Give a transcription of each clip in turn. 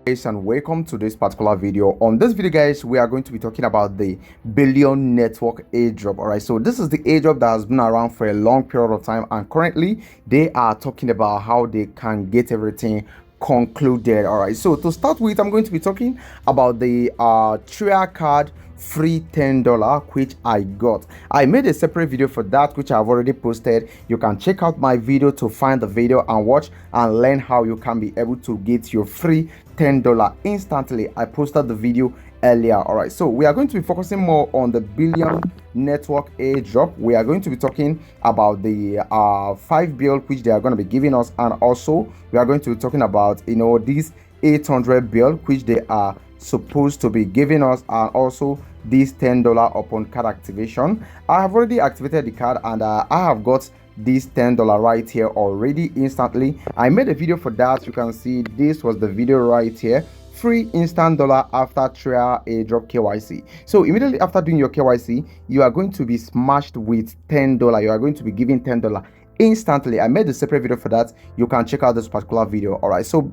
Guys, and welcome to this particular video. On this video, guys, we are going to be talking about the billion network airdrop. All right, so this is the airdrop that has been around for a long period of time, and currently they are talking about how they can get everything concluded. All right, so to start with, I'm going to be talking about the trial card free $10 which I got. I made a separate video for that which I've already posted. You can check out my video to find the video and watch and learn how you can be able to get your free $10 instantly. I posted the video earlier. All right, so we are going to be focusing more on the billion network airdrop. We are going to be talking about the 5 bill which they are going to be giving us, and also we are going to be talking about these 800 bill which they are supposed to be giving us, and also this $10 upon card activation. I have already activated the card, and I have got this $10 right here already instantly. I made a video for that. You can see this was the video right here. Free instant dollar after trial airdrop KYC. So immediately after doing your KYC, you are going to be smashed with $10. You are going to be given $10 instantly. I made a separate video for that. You can check out this particular video. All right, so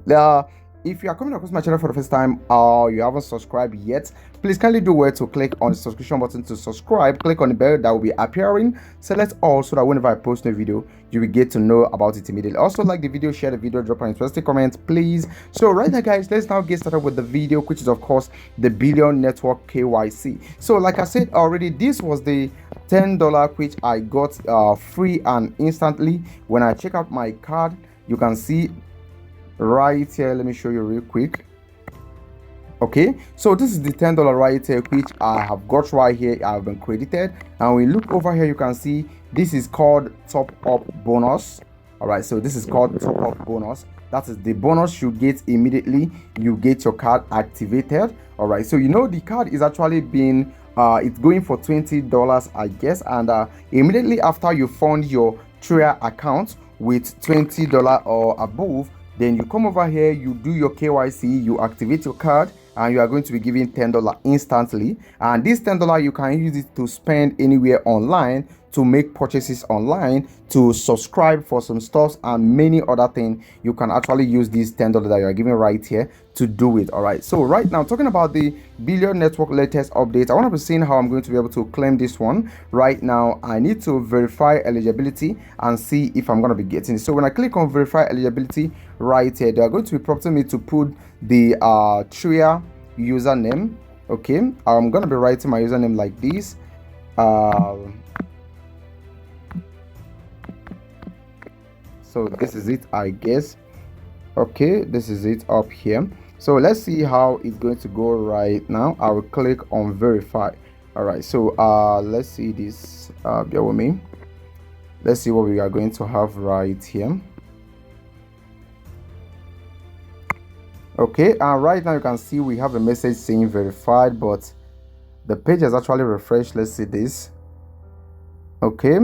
if you are coming across my channel for the first time or you haven't subscribed yet, please kindly do well to click on the subscription button to subscribe. Click on the bell that will be appearing. Select all so that whenever I post a video, you will get to know about it immediately. Also, like the video, share the video, drop an interesting comment, please. So right now, guys, let's now get started with the video, which is of course the billion network KYC. So like I said already, this was the $10 which I got free and instantly. When I check out my card, you can see right here, let me show you real quick. Okay, so this is the $10 right here which I have got right here. I have been credited, and we look over here, you can see this is called top up bonus. All right, so this is called top up bonus. That is the bonus you get immediately you get your card activated. All right, so the card is actually being it's going for $20, I guess, and immediately after you fund your trial account with $20 or above, then you come over here, you do your KYC, you activate your card, and you are going to be given $10 instantly. And this $10 you can use it to spend anywhere online, to make purchases online, to subscribe for some stuff, and many other things. You can actually use this $10 that you are given right here to do it. All right, so right now, talking about the billion network latest update, I want to be seeing how I'm going to be able to claim this one. Right now, I need to verify eligibility and see if I'm going to be getting it. So when I click on verify eligibility right here, they are going to be prompting me to put the trial username. Okay, I'm going to be writing my username like this. So this is it, I guess. Okay, this is it up here. So let's see how it's going to go right now. I will click on verify. All right, so let's see this. Bear with me. Let's see what we are going to have right here. Okay, and right now you can see we have a message saying verified, but the page has actually refreshed. Let's see this. Okay.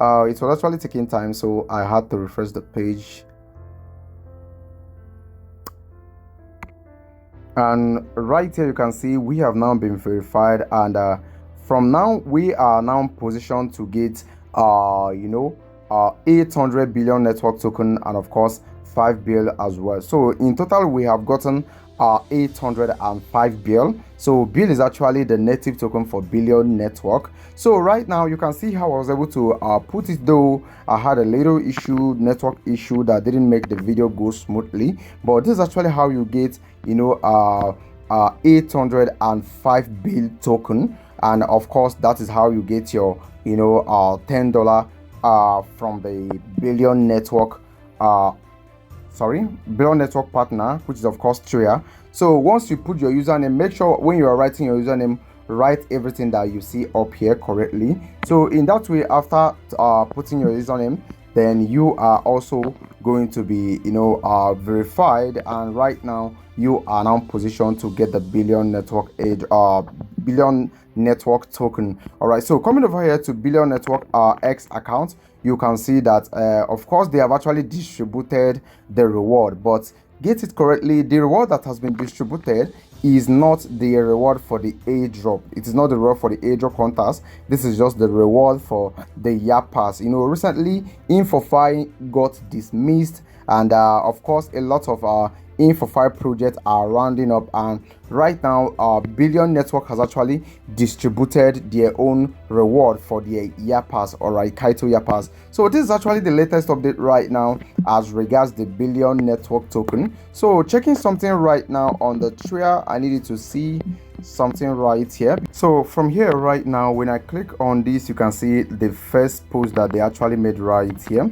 It was actually taking time, so I had to refresh the page. And right here you can see we have now been verified, and from now we are now positioned to get 800 billion network token, and of course 5 bill as well. So in total we have gotten 805 bill. So bill is actually the native token for billion network. So right now you can see how I was able to put it, though I had a little network issue that didn't make the video go smoothly, but this is actually how you get 805 bill token. And of course that is how you get your $10 from the billion network billion network partner, which is of course Tria. So once you put your username, make sure when you are writing your username, write everything that you see up here correctly. So in that way, after putting your username, then you are also going to be verified, and right now you are now positioned to get the billion network billion network token. All right, so coming over here to billion network X account, you can see that of course they have actually distributed the reward, but get it correctly, the reward that has been distributed is not the reward for the airdrop. It is not the reward for the airdrop hunters. This is just the reward for the yappers. Recently InfoFi got dismissed, and of course a lot of in for 5 projects are rounding up, and right now Billion Network has actually distributed their own reward for their year pass, all right, Kaito year pass. So this is actually the latest update right now as regards the Billion Network token. So checking something right now on the trail, I needed to see something right here. So from here right now, when I click on this, you can see the first post that they actually made right here.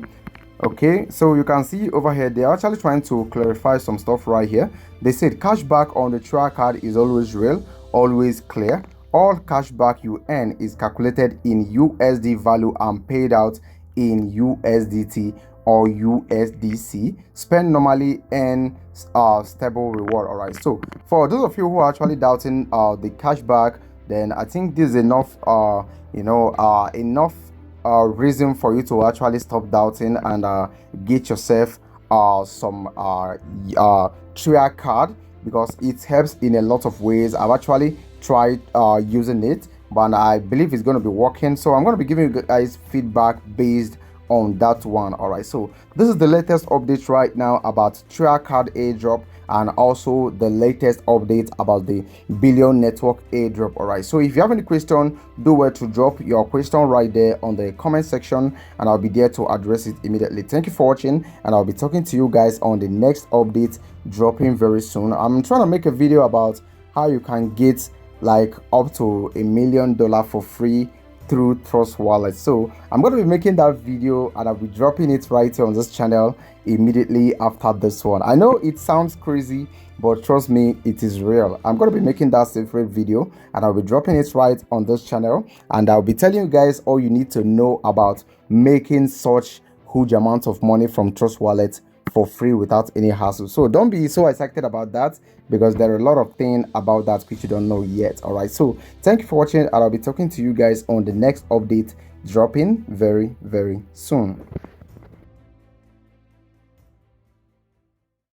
Okay, so you can see over here they're actually trying to clarify some stuff right here. They said cashback on the trial card is always real, always clear. All cashback you earn is calculated in USD value and paid out in USDT or USDC. Spend normally and stable reward. All right, so for those of you who are actually doubting the cashback, then I think this is enough enough reason for you to actually stop doubting and get yourself some trial card, because it helps in a lot of ways. I've actually tried using it, but I believe it's going to be working, so I'm going to be giving you guys feedback based on that one. All right, so this is the latest update right now about trial card airdrop, and also the latest update about the Billion Network airdrop. All right, so if you have any question, do well to drop your question right there on the comment section, and I'll be there to address it immediately. Thank you for watching, and I'll be talking to you guys on the next update dropping very soon. I'm trying to make a video about how you can get like up to $1 million for free through Trust Wallet. So I'm going to be making that video, and I'll be dropping it right here on this channel immediately after this one. I know it sounds crazy, but trust me, it is real. I'm going to be making that separate video, and I'll be dropping it right on this channel, and I'll be telling you guys all you need to know about making such huge amount of money from Trust Wallet for free without any hassle. So don't be so excited about that, because there are a lot of things about that which you don't know yet. All right, so thank you for watching, and I'll be talking to you guys on the next update dropping very soon.